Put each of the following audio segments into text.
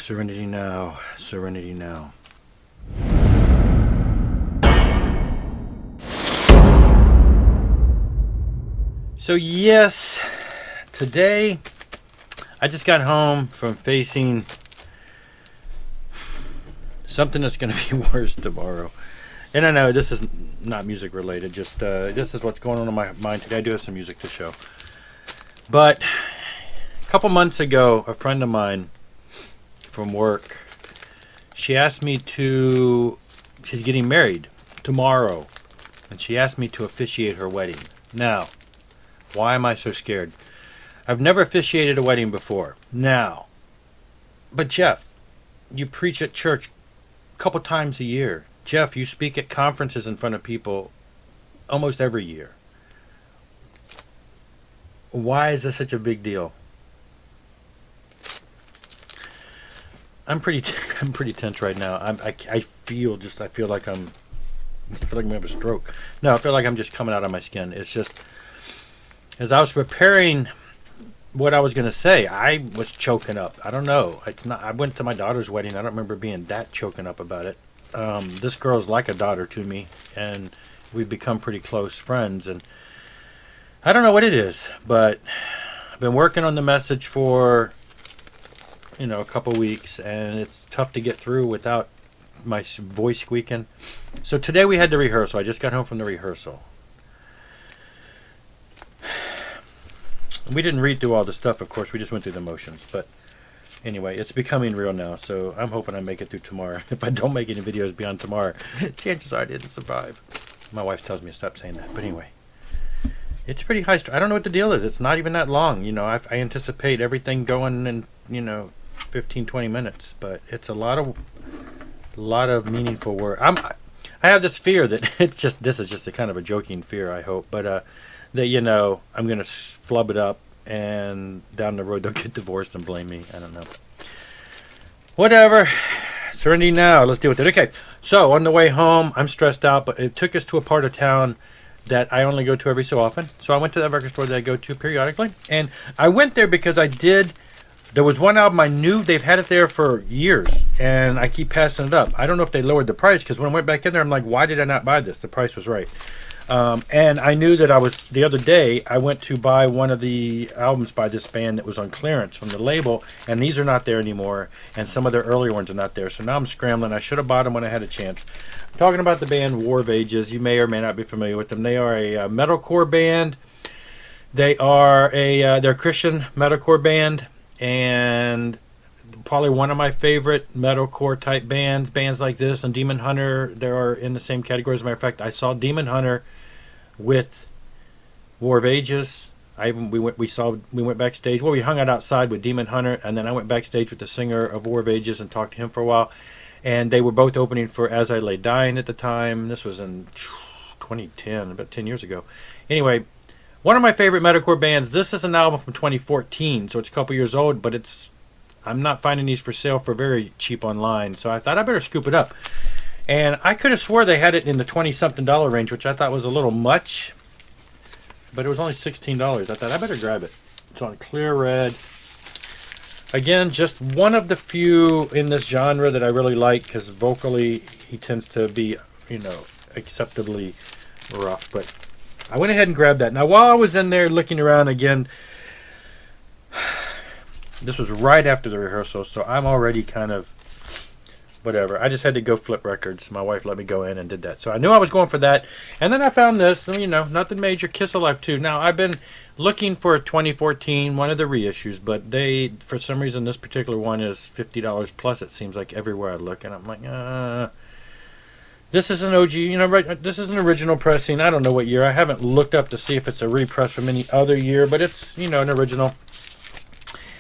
Serenity now. Serenity now. So yes, today I just got home from facing something that's going to be worse tomorrow. And I know this is not music related, just this is what's going on in my mind today. I do have some music to show. But a couple months ago, a friend of mine from work, she asked me to, she's getting married tomorrow, and she asked me to officiate her wedding. Now, why am I so scared? I've never officiated a wedding before. Now, but Jeff, you preach at church a couple times a year. Jeff, you speak at conferences in front of people almost every year. Why is this such a big deal? I'm pretty tense right now. I feel like I feel like I'm gonna have a stroke. No, I feel like I'm just coming out of my skin. It's just, as I was preparing what I was gonna say, I was choking up. I don't know. It's not. I went to my daughter's wedding. I don't remember being that choking up about it. This girl's like a daughter to me, and we've become pretty close friends. And I don't know what it is, but I've been working on the message for a couple weeks, and it's tough to get through without my voice squeaking. So today we had the rehearsal. I just got home from the rehearsal. We didn't read through all the stuff, of course. We just went through the motions. But anyway, it's becoming real now, so I'm hoping I make it through tomorrow. If I don't make any videos beyond tomorrow, chances are I didn't survive. My wife tells me to stop saying that. But anyway, it's pretty high. I don't know what the deal is. It's not even that long. I anticipate everything going in, 15, 20 minutes. But it's a lot of meaningful work. I have this fear that this is just a kind of a joking fear, I hope. But that, I'm going to flub it up, and down the road they'll get divorced and blame me. I don't know. Whatever. Serenity now. Let's deal with it. Okay. So on the way home, I'm stressed out, but it took us to a part of town that I only go to every so often. So I went to that record store that I go to periodically. And I went there because there was one album I knew they've had it there for years, and I keep passing it up. I don't know if they lowered the price, because when I went back in there, I'm like, why did I not buy this? The price was right. And I knew that the other day, I went to buy one of the albums by this band that was on clearance from the label, and these are not there anymore, and some of their earlier ones are not there. So now I'm scrambling. I should have bought them when I had a chance. I'm talking about the band War of Ages. You may or may not be familiar with them. They are a metalcore band. They're a Christian metalcore band, and probably one of my favorite metalcore type bands like this and Demon Hunter. They are in the same category. As a matter of fact, I saw Demon Hunter with War of Ages. We went backstage. Well, we hung out outside with Demon Hunter, and then I went backstage with the singer of War of Ages and talked to him for a while. And they were both opening for As I Lay Dying at the time. This was in 2010, about 10 years ago. Anyway, one of my favorite metalcore bands. This is an album from 2014, so it's a couple years old, but I'm not finding these for sale for very cheap online, so I thought I better scoop it up. And I could have swore they had it in the $20-something range, which I thought was a little much, but it was only $16. I thought I better grab it. It's on clear red. Again, just one of the few in this genre that I really like, because vocally he tends to be, acceptably rough. But I went ahead and grabbed that. Now, while I was in there looking around again, this was right after the rehearsal, so I'm already kind of whatever. I just had to go flip records. My wife let me go in and did that. So I knew I was going for that. And then I found this, nothing major, Kiss Alive 2. Now, I've been looking for a 2014, one of the reissues, but for some reason, this particular one is $50 plus, it seems like, everywhere I look. And I'm like, this is an OG, right? This is an original pressing. I don't know what year. I haven't looked up to see if it's a repress from any other year, but it's, an original.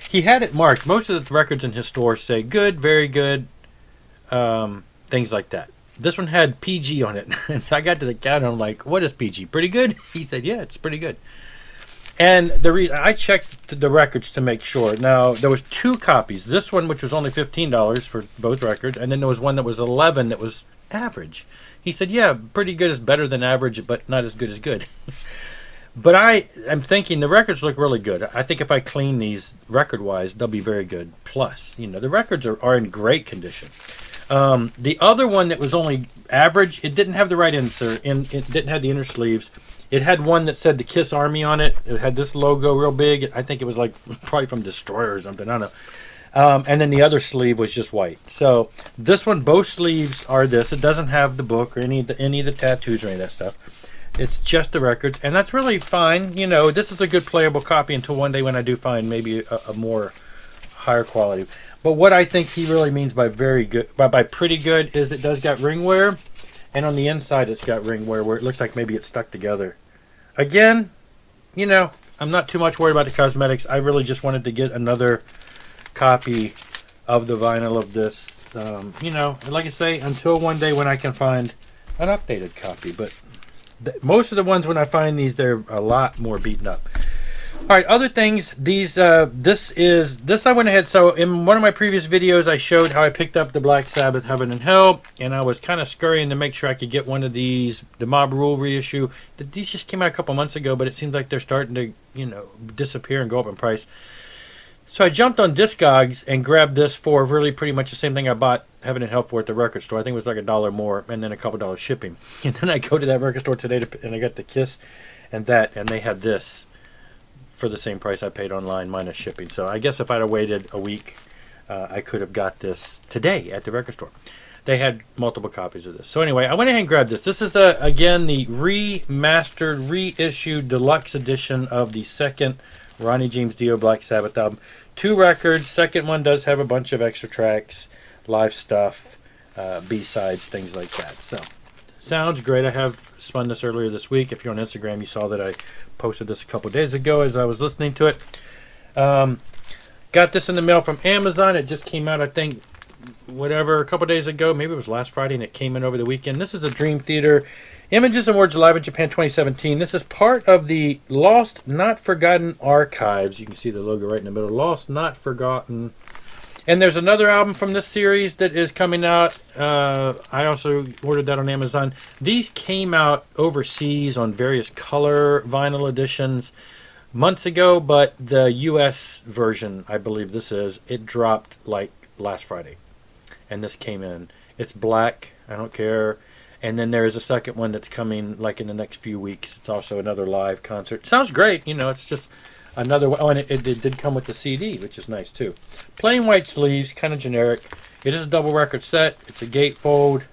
He had it marked. Most of the records in his store say good, very good, things like that. This one had PG on it. And so I got to the counter, I'm like, what is PG? Pretty good? He said, yeah, it's pretty good. And I checked the records to make sure. Now, there was two copies. This one, which was only $15 for both records, and then there was one that was $11 that was average. He said, yeah, pretty good is better than average, but not as good as good. But I'm thinking the records look really good. I think if I clean these record-wise, they'll be very good. Plus, the records are in great condition. The other one that was only average, it didn't have the right insert, and it didn't have the inner sleeves. It had one that said the Kiss Army on it. It had this logo real big. I think it was like probably from Destroyer or something. I don't know. And then the other sleeve was just white. So this one, both sleeves are this. It doesn't have the book or any of the tattoos or any of that stuff. It's just the records, and that's really fine. This is a good playable copy until one day when I do find maybe a more higher quality. But what I think he really means by very good, by pretty good, is it does got ring wear, and on the inside it's got ring wear where it looks like maybe it's stuck together. Again, I'm not too much worried about the cosmetics. I really just wanted to get another copy of the vinyl of this. Like I say, until one day when I can find an updated copy. But most of the ones when I find these, they're a lot more beaten up. All right, other things. This I went ahead. So in one of my previous videos, I showed how I picked up the Black Sabbath Heaven and Hell, and I was kind of scurrying to make sure I could get one of these, the Mob Rule reissue. These just came out a couple months ago, but it seems like they're starting to, disappear and go up in price. So I jumped on Discogs and grabbed this for really pretty much the same thing I bought Heaven and Hell for at the record store. I think it was like $1 more and then a couple dollars shipping. And then I go to that record store today and I got the Kiss and they had this for the same price I paid online minus shipping. So I guess if I'd have waited a week, I could have got this today at the record store. They had multiple copies of this. So anyway, I went ahead and grabbed this. This is, again, the remastered, reissued deluxe edition of the second Ronnie James Dio Black Sabbath album. 2 records. Second one does have a bunch of extra tracks, live stuff, B-sides, things like that. So, sounds great. I have spun this earlier this week. If you're on Instagram, you saw that I posted this a couple days ago as I was listening to it. Got this in the mail from Amazon. It just came out, I think, a couple days ago. Maybe it was last Friday, and it came in over the weekend. This is a Dream Theater Images and Words Live in Japan 2017. This is part of the Lost Not Forgotten Archives. You can see the logo right in the middle. Lost Not Forgotten. And there's another album from this series that is coming out. I also ordered that on Amazon. These came out overseas on various color vinyl editions months ago, but the US version, I believe this is, it dropped like last Friday. And this came in. It's black. I don't care. And then there is a second one that's coming like in the next few weeks. It's also another live concert. Sounds great. It's just another one. Oh, and it did come with the CD, which is nice too. Plain white sleeves, kind of generic. It is a double record set. It's a gatefold.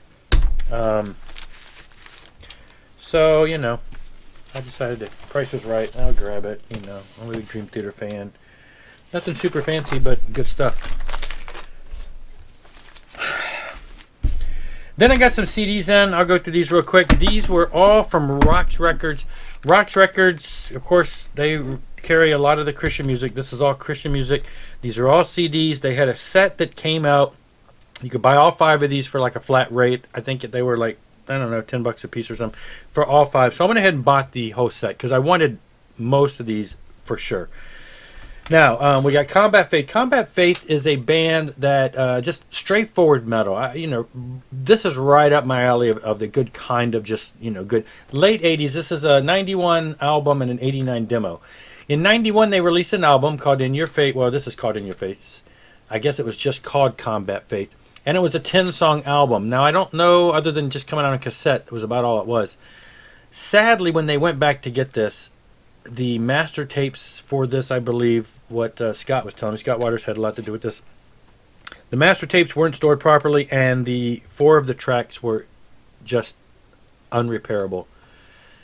So, I decided the price was right. I'll grab it. I'm a big Dream Theater fan. Nothing super fancy, but good stuff. Then I got some CDs in. I'll go through these real quick. These were all from Roxx Records. Roxx Records, of course, they carry a lot of the Christian music. This is all Christian music. These are all CDs. They had a set that came out. You could buy all 5 of these for like a flat rate. I think they were like, I don't know, $10 a piece or something for all 5. So I went ahead and bought the whole set because I wanted most of these for sure. Now, we got Combat Faith. Combat Faith is a band that just straightforward metal. This is right up my alley of the good kind of just, good. Late 80s. This is a 91 album and an 89 demo. In 91, they released an album called In Your Faith. Well, this is called In Your Faith. I guess it was just called Combat Faith. And it was a 10-song album. Now, I don't know, other than just coming out on cassette, it was about all it was. Sadly, when they went back to get this, the master tapes for this, I believe, what Scott was telling me, Scott Waters had a lot to do with this. The master tapes weren't stored properly, and the 4 of the tracks were just unrepairable.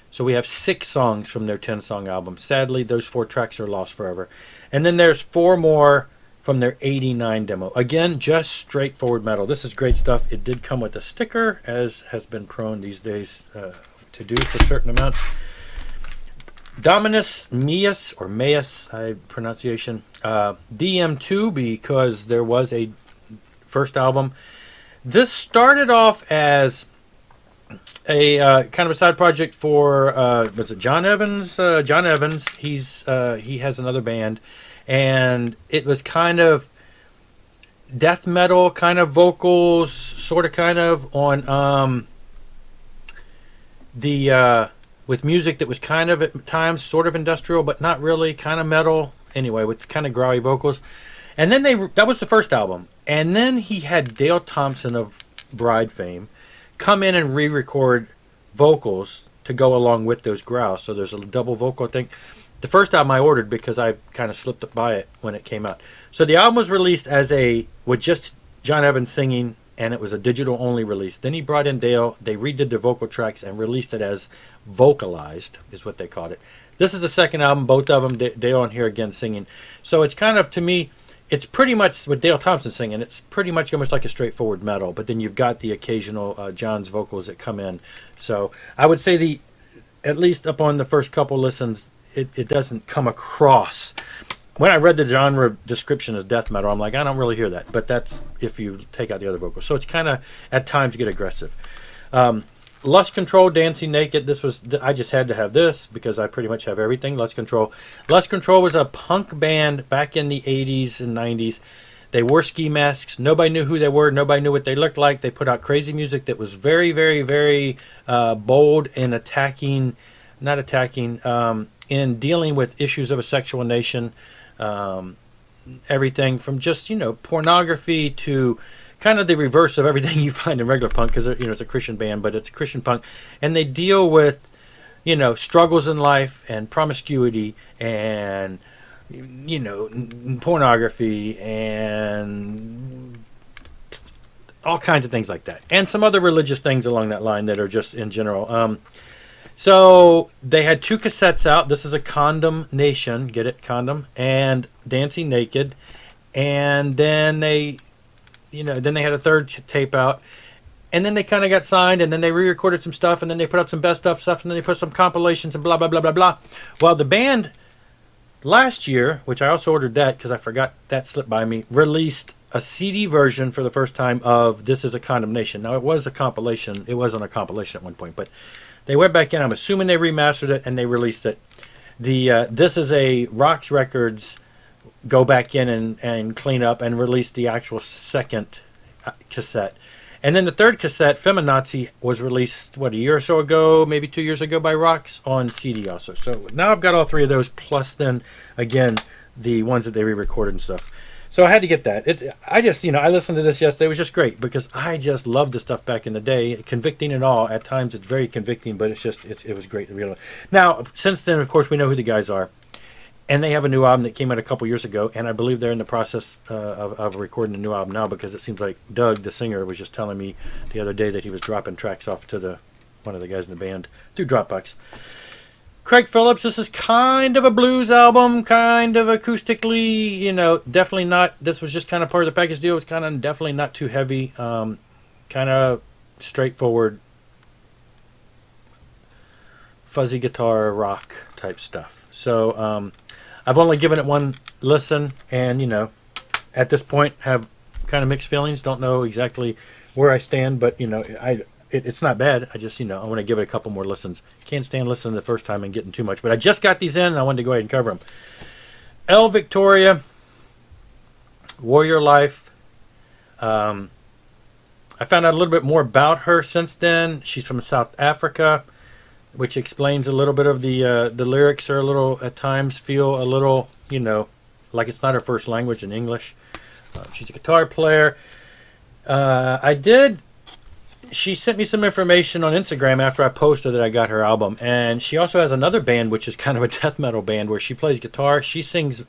So we have 6 songs from their 10-song album. Sadly, those 4 tracks are lost forever. And then there's 4 more from their 89 demo. Again, just straightforward metal. This is great stuff. It did come with a sticker, as has been prone these days to do for certain amounts. Dominus Meus, or Meus, pronunciation, DM2, because there was a first album. This started off as a kind of a side project for, was it John Evans? John Evans, he has another band, and it was kind of death metal, kind of vocals, sort of kind of on the with music that was kind of at times sort of industrial, but not really, kind of metal. Anyway, with kind of growly vocals. And then that was the first album. And then he had Dale Thompson of Bride fame come in and re-record vocals to go along with those growls. So there's a double vocal thing. The first album I ordered because I kind of slipped by it when it came out. So the album was released with just John Evans singing, and it was a digital only release. Then he brought in Dale. They redid the vocal tracks and released it as vocalized, is what they called it. This is the second album, both of them, Dale on here again singing. So it's kind of, to me, it's pretty much with Dale Thompson singing. It's pretty much almost like a straightforward metal, but then you've got the occasional John's vocals that come in. So I would say at least upon the first couple listens, it doesn't come across. When I read the genre description as death metal, I'm like, I don't really hear that. But that's if you take out the other vocals. So it's kind of, at times, get aggressive. Lust Control, Dancing Naked. I just had to have this because I pretty much have everything. Lust Control. Lust Control was a punk band back in the 80s and 90s. They wore ski masks. Nobody knew who they were. Nobody knew what they looked like. They put out crazy music that was very, very, very bold in in dealing with issues of a sexual nation. Everything from just, pornography to kind of the reverse of everything you find in regular punk, because it's a Christian band, but it's a Christian punk, and they deal with struggles in life and promiscuity and pornography and all kinds of things like that, and some other religious things along that line that are just in general. So they had 2 cassettes out. This is a Condom Nation, get it, Condom, and Dancing Naked, and then they had a third tape out, and then they kind of got signed, and then they re-recorded some stuff, and then they put out some best of stuff, and then they put some compilations and blah blah blah blah blah. Well, the band last year, which I also ordered that because I forgot that slipped by me, released a CD version for the first time of This Is a Condom Nation. Now it was a compilation. It wasn't a compilation at one point, but they went back in. I'm assuming they remastered it and they released it. This is a Rocks Records go back in and clean up and release the actual second cassette. And then the third cassette, Feminazi, was released, a year or so ago, maybe 2 years ago by Rocks on CD also. So now I've got all 3 of those, plus then, again, the ones that they re-recorded and stuff. So I had to get that. I listened to this yesterday. It was just great because I just loved the stuff back in the day. Convicting and all. At times it's very convicting, but it was great to realize. Now, since then, of course, we know who the guys are. And they have a new album that came out a couple years ago. And I believe they're in the process of recording a new album now, because it seems like Doug, the singer, was just telling me the other day that he was dropping tracks off to one of the guys in the band through Dropbox. Craig Phillips, this is kind of a blues album, kind of acoustically, definitely not, this was just kind of part of the package deal. It was kind of definitely not too heavy, kind of straightforward, fuzzy guitar rock type stuff. So I've only given it one listen, and, at this point have kind of mixed feelings, don't know exactly where I stand, but, it's not bad. I just, I want to give it a couple more listens. Can't stand listening the first time and getting too much. But I just got these in, and I wanted to go ahead and cover them. El Victoria, Warrior Life. I found out a little bit more about her since then. She's from South Africa, which explains a little bit of the lyrics are a little, at times, feel a little, like it's not her first language in English. She's a guitar player. She sent me some information on Instagram after I posted that I got her album. And she also has another band, which is kind of a death metal band, where she plays guitar. She sings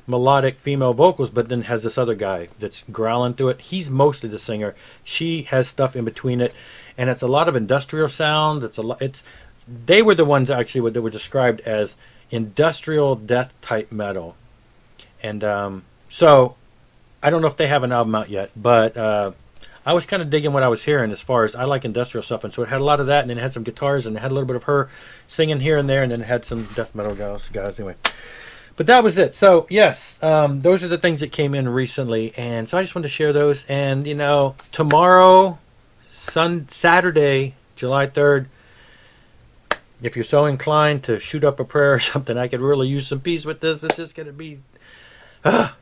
melodic female vocals, but then has this other guy that's growling through it. He's mostly the singer. She has stuff in between it. And it's a lot of industrial sounds. They were the ones actually that were described as industrial death type metal. And so I don't know if they have an album out yet, but I was kind of digging what I was hearing as far as I like industrial stuff, and so it had a lot of that, and then it had some guitars, and it had a little bit of her singing here and there, and then it had some death metal guys anyway. But that was it. So yes, those are the things that came in recently, and so I just wanted to share those. And tomorrow, Saturday, July 3rd, if you're so inclined to shoot up a prayer or something, I could really use some peace with this. It's just going to be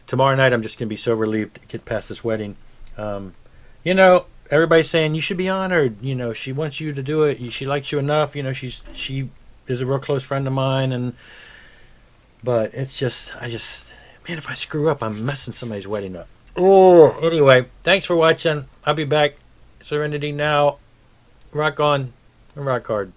tomorrow night. I'm just going to be so relieved to get past this wedding. Everybody's saying you should be honored. She wants you to do it. She likes you enough. She is a real close friend of mine, but it's just, man, if I screw up, I'm messing somebody's wedding up. Oh, anyway, thanks for watching. I'll be back. Serenity now. Rock on and rock hard.